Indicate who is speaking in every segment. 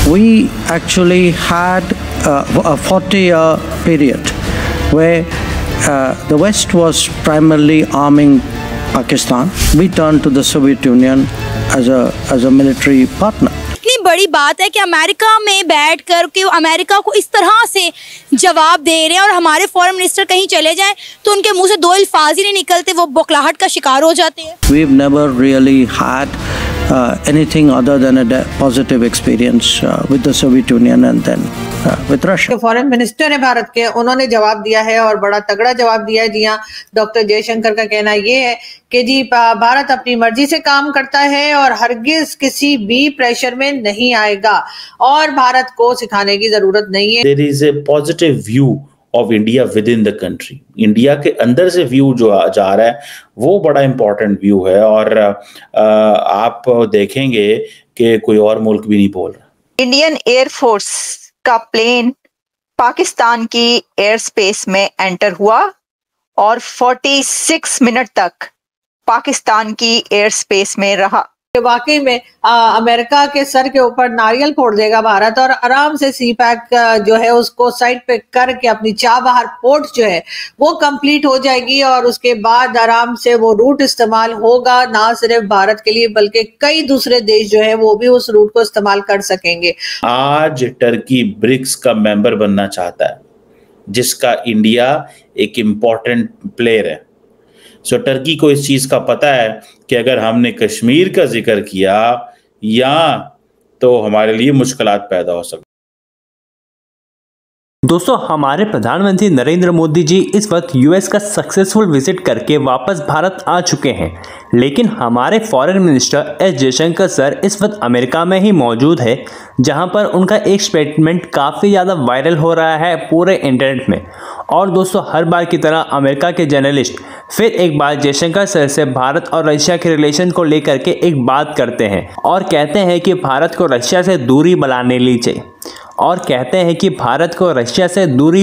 Speaker 1: we actually had a 40-year period where the West was primarily arming Pakistan. We turned to the Soviet Union as a military partner.
Speaker 2: इतनी बड़ी बात है कि America में बैठ कर के अमेरिका को इस तरह से जवाब दे रहे हैं, और हमारे फॉरेन मिनिस्टर कहीं चले जाएं तो उनके मुंह से दो अल्फाज ही नहीं निकलते, वो बौखलाहट का शिकार हो जाते हैं।
Speaker 1: We've never really had anything other than a positive experience with the Soviet Union and then with Russia.
Speaker 3: Foreign minister है भारत के, उन्होंने जवाब दिया है और बड़ा तगड़ा जवाब दिया है। जी हाँ, डॉक्टर जयशंकर का कहना ये है कि जी भारत अपनी मर्जी से काम करता है और हरगिज किसी भी प्रेशर में नहीं आएगा और भारत को सिखाने की जरूरत नहीं है।
Speaker 4: There is a positive view of India within the country. India के अंदर से व्यू जो जा रहा है वो बड़ा इंपॉर्टेंट व्यू है, और आप देखेंगे कि कोई और मुल्क भी नहीं बोल रहा।
Speaker 5: इंडियन एयरफोर्स का प्लेन पाकिस्तान की एयर स्पेस में एंटर हुआ और 46 मिनट तक पाकिस्तान की एयर स्पेस में रहा।
Speaker 3: वाकई में अमेरिका के सर के ऊपर नारियल फोड़ देगा भारत, और आराम से सी पैक जो है उसको साइड पे करके अपनी चाबहार पोर्ट जो है वो कंप्लीट हो जाएगी, और उसके बाद आराम से वो रूट इस्तेमाल होगा, ना सिर्फ भारत के लिए बल्कि कई दूसरे देश जो है वो भी उस रूट को इस्तेमाल कर सकेंगे। आज
Speaker 4: टर्की ब्रिक्स का मेंबर बनना चाहता है, जिसका इंडिया एक इम्पॉर्टेंट प्लेयर है। सो टर्की को इस चीज का पता है कि अगर हमने कश्मीर का जिक्र किया या तो हमारे लिए मुश्किलात पैदा हो सकती।
Speaker 6: दोस्तों, हमारे प्रधानमंत्री नरेंद्र मोदी जी इस वक्त यूएस का सक्सेसफुल विजिट करके वापस भारत आ चुके हैं, लेकिन हमारे foreign minister S Jaishankar sir इस वक्त अमेरिका में ही मौजूद है, जहां पर उनका एक स्टेटमेंट काफ़ी ज़्यादा वायरल हो रहा है पूरे इंटरनेट में। और दोस्तों, हर बार की तरह अमेरिका के जर्नलिस्ट फिर एक बार जयशंकर सर से भारत और रशिया के रिलेशन को लेकर के एक बात करते हैं और कहते हैं कि भारत को रशिया से दूरी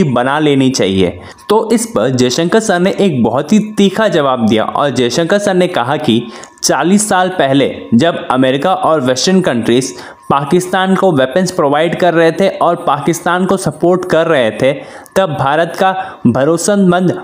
Speaker 6: बना लेनी चाहिए। तो इस पर जयशंकर सर ने एक बहुत ही तीखा जवाब दिया, और जयशंकर सर ने कहा कि 40 साल पहले जब अमेरिका और वेस्टर्न कंट्रीज पाकिस्तान को वेपन्स प्रोवाइड कर रहे थे और पाकिस्तान को सपोर्ट कर रहे थे, तब भारत का भरोसेमंद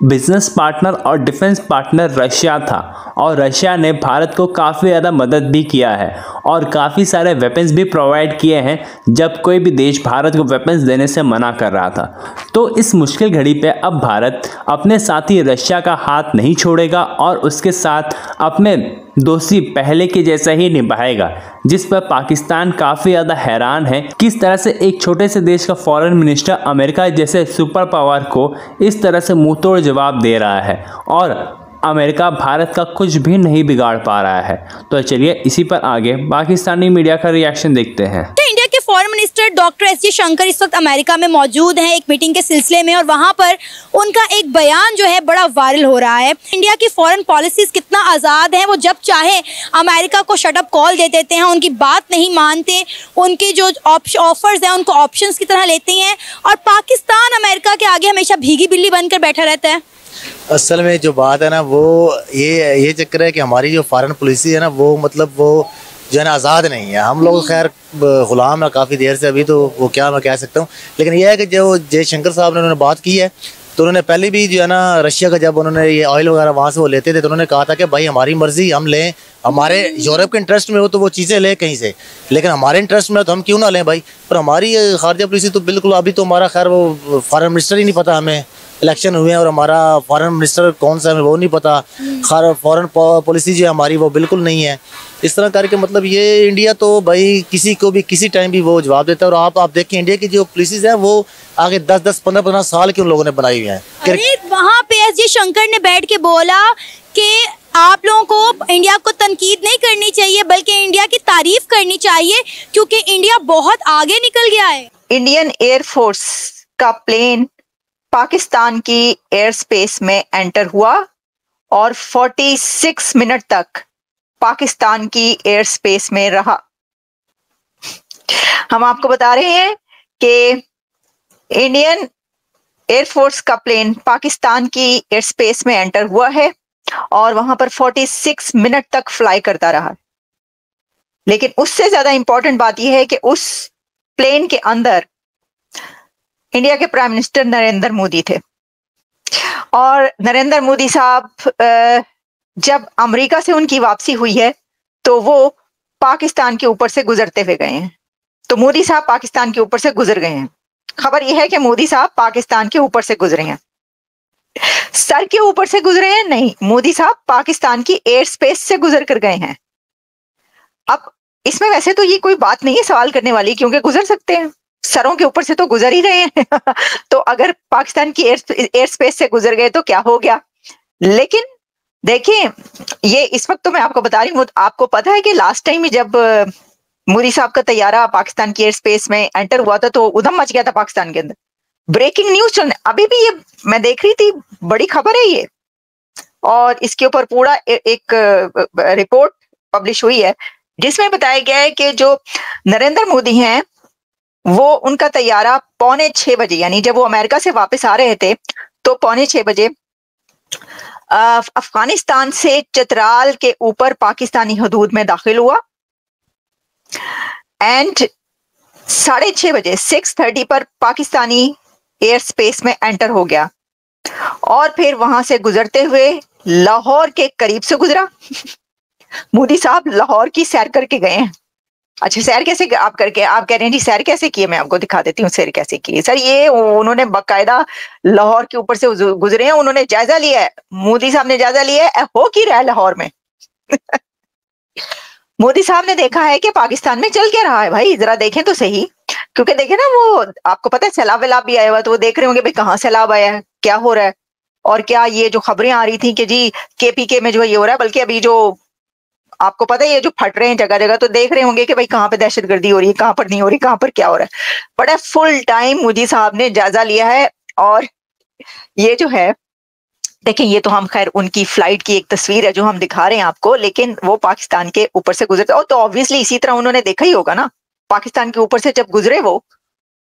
Speaker 6: बिजनेस पार्टनर और डिफेंस पार्टनर रशिया था, और रशिया ने भारत को काफ़ी ज़्यादा मदद भी किया है और काफ़ी सारे वेपन्स भी प्रोवाइड किए हैं जब कोई भी देश भारत को वेपन्स देने से मना कर रहा था। तो इस मुश्किल घड़ी पे अब भारत अपने साथी रशिया का हाथ नहीं छोड़ेगा और उसके साथ अपने दोस्ती पहले के जैसा ही निभाएगा, जिस पर पाकिस्तान काफ़ी ज़्यादा हैरान है किस तरह से एक छोटे से देश का फॉरेन मिनिस्टर अमेरिका जैसे सुपर पावर को इस तरह से मुंह तोड़ जवाब दे रहा है, और अमेरिका भारत का कुछ भी नहीं बिगाड़ पा रहा है। तो चलिए इसी पर आगे पाकिस्तानी मीडिया का रिएक्शन देखते हैं।
Speaker 2: इंडिया के foreign minister doctor S Jaishankar इस वक्त अमेरिका में मौजूद हैं एक मीटिंग के सिलसिले में, और वहां पर उनका एक बयान जो है बड़ा वायरल हो रहा है। इंडिया की फॉरेन पॉलिसीज कितना आज़ाद है, वो जब चाहे अमेरिका को शटअप कॉल दे देते हैं, उनकी बात नहीं मानते, उनके जो ऑफर्स हैं उनको ऑप्शंस की तरह लेते हैं, और पाकिस्तान अमेरिका के आगे हमेशा भीगी बिल्ली बनकर बैठा रहता है।
Speaker 7: असल में जो बात है ना वो ये चक्कर है कि हमारी जो फॉरेन पॉलिसी है ना वो मतलब वो जो है ना आज़ाद नहीं है। हम लोग खैर गुलाम है काफ़ी देर से, अभी तो वो क्या मैं कह सकता हूँ, लेकिन यह है कि जो जयशंकर साहब ने उन्होंने बात की है तो उन्होंने पहले भी जो है ना रशिया का जब उन्होंने ये ऑयल वगैरह वहाँ से वो लेते थे तो उन्होंने कहा था कि भाई हमारी मर्जी हम लें, हमारे यूरोप के इंटरेस्ट में हो तो वो चीज़ें लें कहीं से, लेकिन हमारे इंटरेस्ट में तो हम क्यों ना लें भाई। पर हमारी खारजा पॉलिसी तो बिल्कुल, अभी तो हमारा खैर वो फॉरेन मिनिस्टर ही नहीं पता, हमें इलेक्शन हुए हैं और हमारा फॉरेन मिनिस्टर कौन सा है वो नहीं पता, फॉरेन पॉलिसी जो है हमारी वो बिल्कुल नहीं है। इस तरह करके मतलब ये इंडिया तो भाई किसी को भी किसी टाइम भी वो जवाब देता है। और आप देखें इंडिया की जो पॉलिसीज हैं वो आगे 10-10, 15-15 साल के उन लोगों ने बनाई हुई हैं।
Speaker 2: अरे वहाँ पे एस जयशंकर ने बैठ के बोला कि आप लोगों को इंडिया को तनकीद नहीं करनी चाहिए बल्कि इंडिया की तारीफ करनी चाहिए, क्योंकि इंडिया बहुत आगे निकल गया है।
Speaker 5: इंडियन एयरफोर्स का प्लेन पाकिस्तान की एयर स्पेस में एंटर हुआ और 46 मिनट तक पाकिस्तान की एयर स्पेस में रहा। हम आपको बता रहे हैं कि इंडियन एयरफोर्स का प्लेन पाकिस्तान की एयर स्पेस में एंटर हुआ है और वहां पर 46 मिनट तक फ्लाई करता रहा। लेकिन उससे ज्यादा इंपॉर्टेंट बात यह है कि उस प्लेन के अंदर इंडिया के प्राइम मिनिस्टर नरेंद्र मोदी थे। और नरेंद्र मोदी साहब जब अमेरिका से उनकी वापसी हुई है तो वो पाकिस्तान के ऊपर से गुजरते हुए गए हैं। तो मोदी साहब पाकिस्तान के ऊपर से गुजर गए हैं। खबर यह है कि मोदी साहब पाकिस्तान के ऊपर से गुजरे हैं, सर के ऊपर से गुजरे हैं नहीं, मोदी साहब पाकिस्तान की एयर स्पेस से गुजर कर गए हैं। अब इसमें वैसे तो ये कोई बात नहीं है सवाल करने वाली, क्योंकि गुजर सकते हैं, सरों के ऊपर से तो गुजर ही रहे हैं तो अगर पाकिस्तान की एयर स्पेस से गुजर गए तो क्या हो गया। लेकिन देखिए, ये इस वक्त तो मैं आपको बता रही हूँ, आपको पता है कि लास्ट टाइम जब मोदी साहब का तैयारा पाकिस्तान की एयर स्पेस में एंटर हुआ था तो उधम मच गया था पाकिस्तान के अंदर। ब्रेकिंग न्यूज चलने, अभी भी ये मैं देख रही थी, बड़ी खबर है ये, और इसके ऊपर पूरा एक रिपोर्ट पब्लिश हुई है जिसमें बताया गया है कि जो नरेंद्र मोदी हैं वो उनका तैयारा 5:45 बजे, यानी जब वो अमेरिका से वापस आ रहे थे तो 5:45 बजे अफगानिस्तान से चतराल के ऊपर पाकिस्तानी हदूद में दाखिल हुआ एंड 6:30 बजे 6:30 पर पाकिस्तानी एयर स्पेस में एंटर हो गया और फिर वहां से गुजरते हुए लाहौर के करीब से गुजरा मोदी साहब लाहौर की सैर करके गए हैं। अच्छा, सैर कैसे आप करके, आप कह रहे हैं जी सैर कैसे की है, मैं आपको दिखा देती हूँ सैर कैसे की है। सर ये उन्होंने बाकायदा लाहौर के ऊपर से गुजरे हैं, उन्होंने जायजा लिया है, मोदी साहब ने जायजा लिया है हो की रहा है लाहौर में मोदी साहब ने देखा है कि पाकिस्तान में चल क्या रहा है, भाई जरा देखें तो सही, क्योंकि देखें ना, वो आपको पता है सैलाब वैलाब भी आया हुआ, तो वो देख रहे होंगे भाई कहाँ सैलाब आया है, क्या हो रहा है, और क्या ये जो खबरें आ रही थी कि जी केपीके में जो ये हो रहा है, बल्कि अभी जो आपको पता है ये जो फट रहे हैं जगह जगह, तो देख रहे होंगे कि भाई कहाँ पे दहशतगर्दी हो रही है, कहाँ पर नहीं हो रही, कहाँ पर क्या हो रहा है। बड़ा फुल टाइम मोदी साहब ने जायजा लिया है। और ये जो है देखें, ये तो हम खैर उनकी फ्लाइट की एक तस्वीर है जो हम दिखा रहे हैं आपको, लेकिन वो पाकिस्तान के ऊपर से गुजरते, और तो ऑब्वियसली इसी तरह उन्होंने देखा ही होगा ना, पाकिस्तान के ऊपर से जब गुजरे वो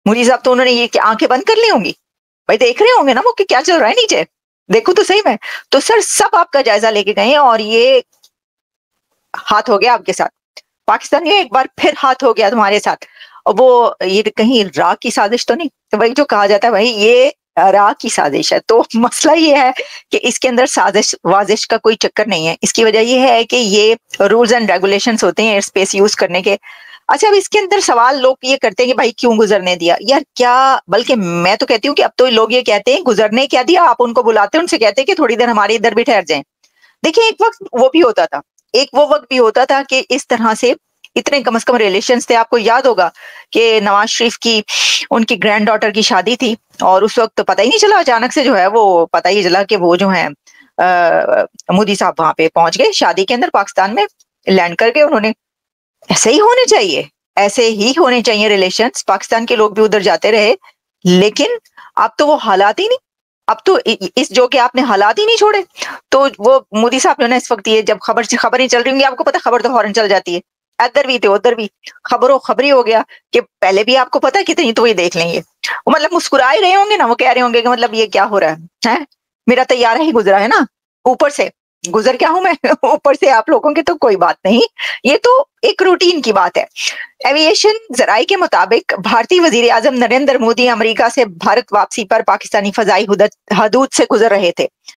Speaker 5: मोदी साहब, तो उन्होंने ये आंखें बंद कर ली होंगी, भाई देख रहे होंगे ना वो कि क्या चल रहा है नीचे, देखो तो सही में। तो सर सब आपका जायजा लेके गए और ये हाथ हो गया आपके साथ, पाकिस्तान ये एक बार फिर हाथ हो गया तुम्हारे साथ। और वो ये कहीं राह की साजिश तो नहीं, तो वही जो कहा जाता है भाई ये राह की साजिश है। तो मसला ये है कि इसके अंदर साजिश वाजिश का कोई चक्कर नहीं है। इसकी वजह ये है कि ये रूल्स एंड रेगुलेशंस होते हैं एयर स्पेस यूज करने के। अच्छा, अब इसके अंदर सवाल लोग ये करते हैं कि भाई क्यों गुजरने दिया यार, क्या, बल्कि मैं तो कहती हूँ कि अब तो लोग ये कहते हैं गुजरने क्या दिया, आप उनको बुलाते हैं, उनसे कहते हैं कि थोड़ी देर हमारे इधर भी ठहर जाएं। देखिए एक वक्त वो भी होता था, एक वो वक्त भी होता था कि इस तरह से इतने कम से कम रिलेशंस थे। आपको याद होगा कि नवाज शरीफ की उनकी ग्रैंड डॉटर की शादी थी और उस वक्त तो पता ही नहीं चला, अचानक से जो है वो पता ही चला कि वो जो है मोदी साहब वहां पे पहुंच गए शादी के अंदर, पाकिस्तान में लैंड करके। उन्होंने ऐसे ही होने चाहिए, ऐसे ही होने चाहिए रिलेशंस, पाकिस्तान के लोग भी उधर जाते रहे, लेकिन अब तो वो हालात ही नहीं, अब तो इस जो कि आपने हालात ही नहीं छोड़े। तो वो मोदी साहब ने इस वक्त ये जब खबरें चल रही होंगी, आपको पता खबर तो फौरन चल जाती है, इधर भी थे उधर भी खबरी हो गया कि पहले भी आपको पता है कितनी, तो ये देख लेंगे वो मतलब मुस्कुरा ही रहे होंगे ना, वो कह रहे होंगे कि मतलब ये क्या हो रहा है, मेरा तैयारा ही गुजरा है ना, ऊपर से गुजर क्या हूं मैं ऊपर से आप लोगों की तो कोई बात नहीं, ये तो एक रूटीन की बात है। एविएशन जराये के मुताबिक भारतीय वजीर आजम नरेंद्र मोदी अमेरिका से भारत वापसी पर पाकिस्तानी फजाई हदूद से गुजर रहे थे।